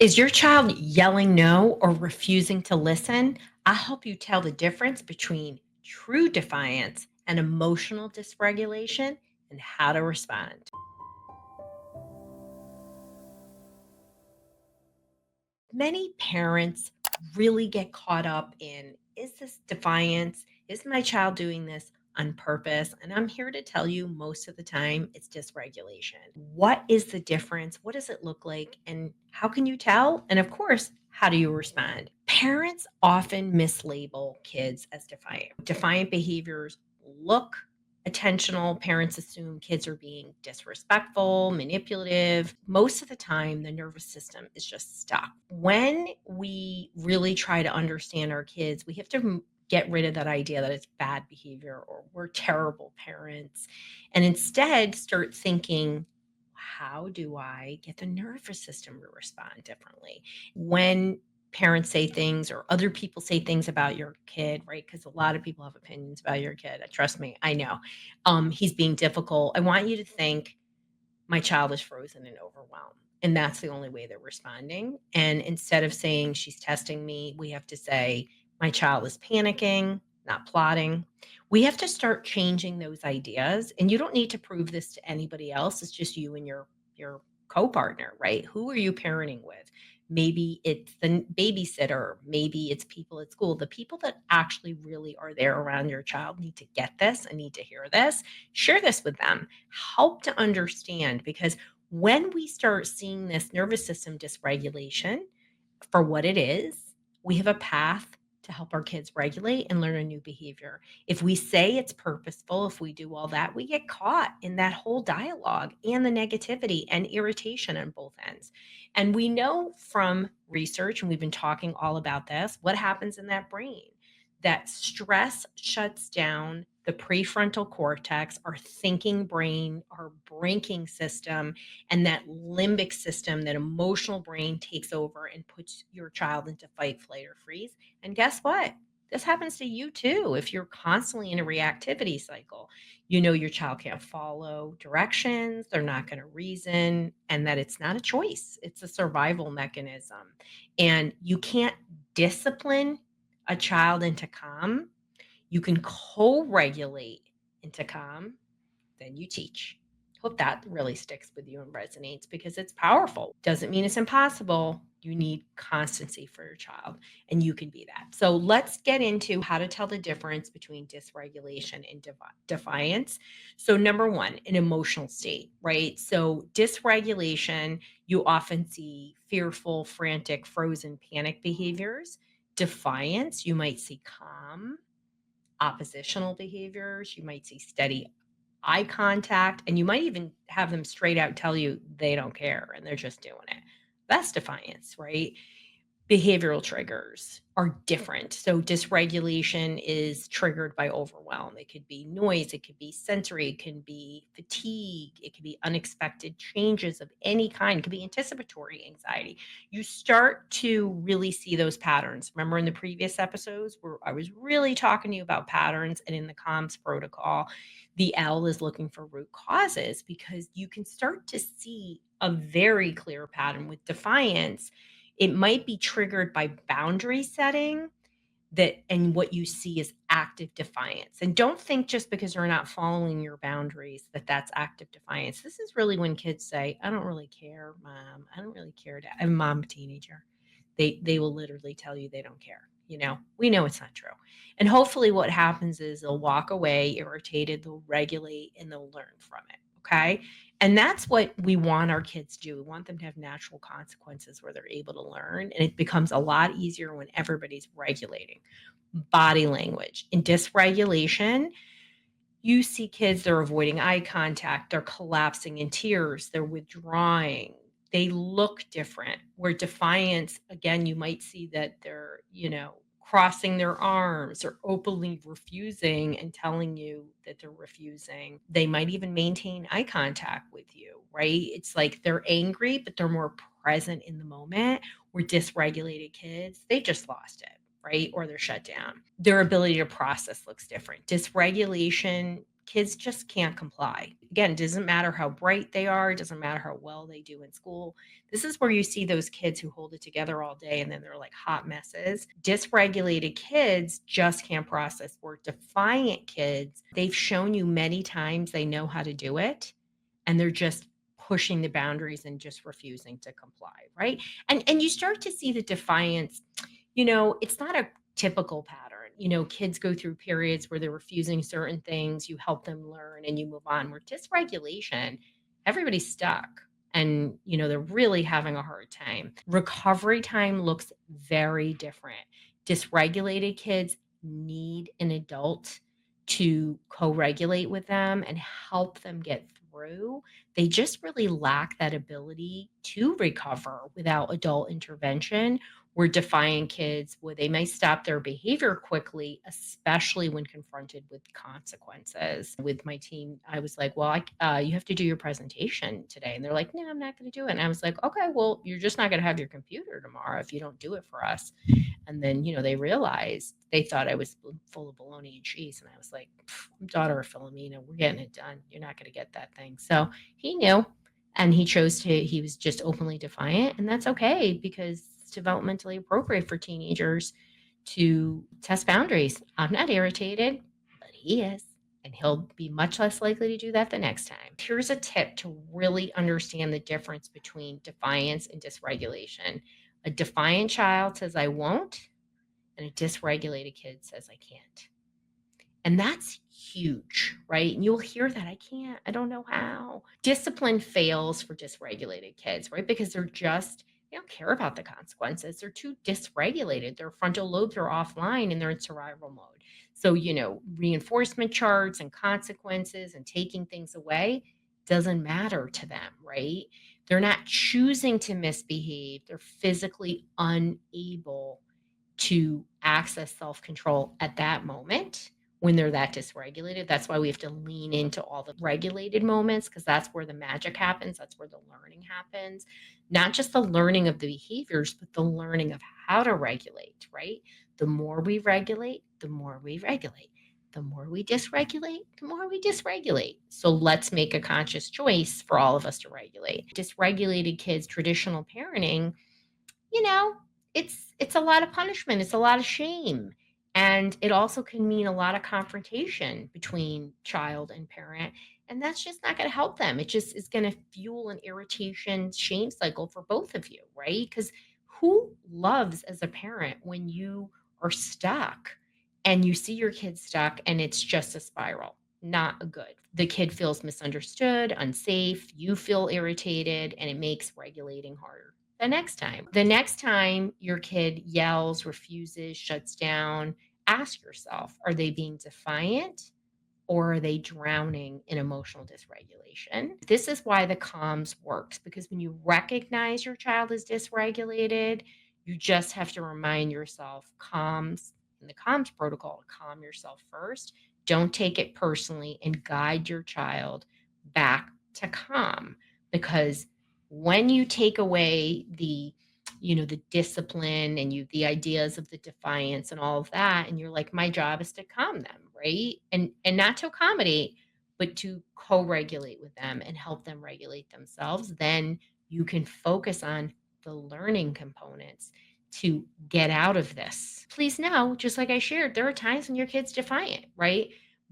Is your child yelling no or refusing to listen? I'll help you tell the difference between true defiance and emotional dysregulation and how to respond. Many parents really get caught up in, is this defiance? Is my child doing this on purpose? And I'm here to tell you most of the time it's dysregulation. What is the difference? What does it look like? And how can you tell? And of course, how do you respond? Parents often mislabel kids as defiant. Defiant behaviors look attentional. Parents assume kids are being disrespectful, manipulative. Most of the time, the nervous system is just stuck. When we really try to understand our kids, we have to get rid of that idea that it's bad behavior or we're terrible parents and instead start thinking, how do I get the nervous system to respond differently? When parents say things or other people say things about your kid, right? Because a lot of people have opinions about your kid. Trust me, I know. He's being difficult. I want you to think my child is frozen and overwhelmed. And that's the only way they're responding. And instead of saying she's testing me, we have to say my child is panicking, not plotting. We have to start changing those ideas. And you don't need to prove this to anybody else. It's just you and your co-partner, right? Who are you parenting with? Maybe it's the babysitter, maybe it's people at school. The people that actually really are there around your child need to get this and need to hear this. Share this with them, help to understand, because when we start seeing this nervous system dysregulation for what it is, we have a path to help our kids regulate and learn a new behavior. If we say it's purposeful, if we do all that, we get caught in that whole dialogue and the negativity and irritation on both ends. And we know from research, and we've been talking all about this, what happens in that brain. That stress shuts down the prefrontal cortex, our thinking brain, our braking system, and that limbic system, that emotional brain takes over and puts your child into fight, flight, or freeze. And guess what? This happens to you too. If you're constantly in a reactivity cycle, you know your child can't follow directions, they're not going to reason, and that it's not a choice, it's a survival mechanism. And you can't discipline a child into calm. You can co regulate into calm, then you teach. Hope that really sticks with you and resonates because it's powerful. Doesn't mean it's impossible. You need constancy for your child, and you can be that. So, let's get into how to tell the difference between dysregulation and defiance. So, number one, an emotional state, right? So, dysregulation, you often see fearful, frantic, frozen, panic behaviors. Defiance, you might see calm, oppositional behaviors. You might see steady eye contact, and you might even have them straight out tell you they don't care and they're just doing it. That's defiance, right? Behavioral triggers are different. So dysregulation is triggered by overwhelm. It could be noise, it could be sensory, it can be fatigue, it could be unexpected changes of any kind, it could be anticipatory anxiety. You start to really see those patterns. Remember in the previous episodes where I was really talking to you about patterns, and in the COMS protocol, the L is looking for root causes because you can start to see a very clear pattern with defiance. It might be triggered by boundary setting, that and what you see is active defiance. And don't think just because you're not following your boundaries that that's active defiance. This is really when kids say, "I don't really care, mom. I don't really care, dad." And mom, a teenager, they will literally tell you they don't care. We know it's not true. And hopefully what happens is they'll walk away irritated, they'll regulate, and they'll learn from it. Okay. And that's what we want our kids to do. We want them to have natural consequences where they're able to learn. And it becomes a lot easier when everybody's regulating. Body language. In dysregulation, you see kids, they're avoiding eye contact, they're collapsing in tears, they're withdrawing, they look different. Where defiance, again, you might see that they're, crossing their arms or openly refusing and telling you that they're refusing. They might even maintain eye contact with you, right? It's like they're angry, but they're more present in the moment. Where dysregulated kids, they just lost it, right? Or they're shut down. Their ability to process looks different. Dysregulation Kids just can't comply. Again, it doesn't matter how bright they are, it doesn't matter how well they do in school. This is where you see those kids who hold it together all day and then they're like hot messes. Dysregulated kids just can't process. Or defiant kids, they've shown you many times they know how to do it and they're just pushing the boundaries and just refusing to comply, right? And you start to see the defiance, it's not a typical pattern. Kids go through periods where they're refusing certain things, you help them learn and you move on. Where dysregulation, everybody's stuck and they're really having a hard time. Recovery time looks very different. Dysregulated kids need an adult to co-regulate with them and help them get through. They just really lack that ability to recover without adult intervention. We're defying kids where they may stop their behavior quickly, especially when confronted with consequences. With my team, I was like, well, you have to do your presentation today. And they're like, no, I'm not going to do it. And I was like, okay, well, you're just not going to have your computer tomorrow if you don't do it for us. And then, they realized they thought I was full of bologna and cheese. And I was like, I'm daughter of Philomena. We're getting it done. You're not going to get that thing. So he knew and he was just openly defiant. And that's okay because it's developmentally appropriate for teenagers to test boundaries. I'm not irritated, but he is. And he'll be much less likely to do that the next time. Here's a tip to really understand the difference between defiance and dysregulation. A defiant child says, I won't, and a dysregulated kid says, I can't. And that's huge, right? And you'll hear that. I can't, I don't know how. Discipline fails for dysregulated kids, right? Because they don't care about the consequences. They're too dysregulated. Their frontal lobes are offline and they're in survival mode. So, reinforcement charts and consequences and taking things away doesn't matter to them, right? They're not choosing to misbehave. They're physically unable to access self control at that moment when they're that dysregulated. That's why we have to lean into all the regulated moments because that's where the magic happens. That's where the learning happens. Not just the learning of the behaviors, but the learning of how to regulate, right? The more we regulate, the more we regulate. The more we dysregulate, the more we dysregulate. So let's make a conscious choice for all of us to regulate. Dysregulated kids, traditional parenting, you know, it's a lot of punishment, it's a lot of shame. And it also can mean a lot of confrontation between child and parent. And that's just not going to help them. It just is going to fuel an irritation shame cycle for both of you, right? Because who loves as a parent when you are stuck and you see your kid stuck and it's just a spiral? Not good. The kid feels misunderstood, unsafe, you feel irritated, and it makes regulating harder the next time your kid yells, refuses, shuts down, ask yourself, are they being defiant or are they drowning in emotional dysregulation? This is why the calms works because when you recognize your child is dysregulated, you just have to remind yourself calms in the calms protocol to calm yourself first. Don't take it personally and guide your child back to calm because when you take away the discipline and the ideas of the defiance and all of that and you're like my job is to calm them, right? And not to accommodate but to co-regulate with them and help them regulate themselves, then you can focus on the learning components to get out of this. Please know, just like I shared, there are times when your kid's defiant, right?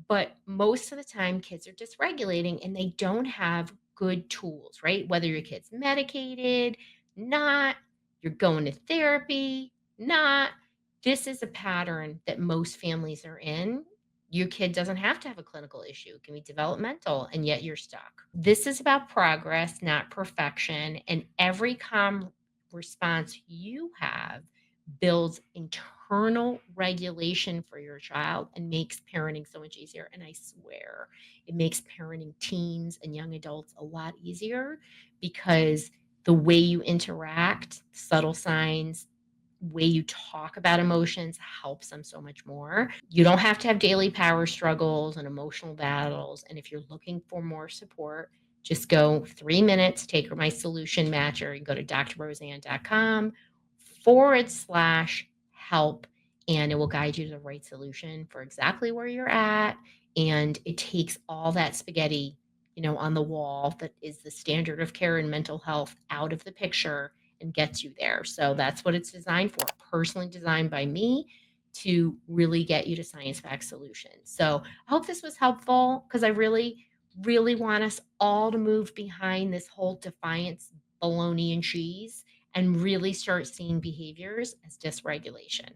But most of the time kids are dysregulating and they don't have good tools, right? Whether your kid's medicated, not, you're going to therapy, not. This is a pattern that most families are in. Your kid doesn't have to have a clinical issue. It can be developmental, and yet you're stuck. This is about progress, not perfection. And every calm response you have builds internal regulation for your child and makes parenting so much easier. And I swear it makes parenting teens and young adults a lot easier because the way you interact, subtle signs, way you talk about emotions helps them so much more. You don't have to have daily power struggles and emotional battles. And if you're looking for more support, just go 3 minutes, take my solution matcher, and go to drroseann.com/help, and it will guide you to the right solution for exactly where you're at and it takes all that spaghetti, on the wall that is the standard of care in mental health out of the picture and gets you there. So that's what it's designed for, personally designed by me to really get you to science-backed solutions. So I hope this was helpful because I really, really want us all to move behind this whole defiance bologna and cheese and really start seeing behaviors as dysregulation.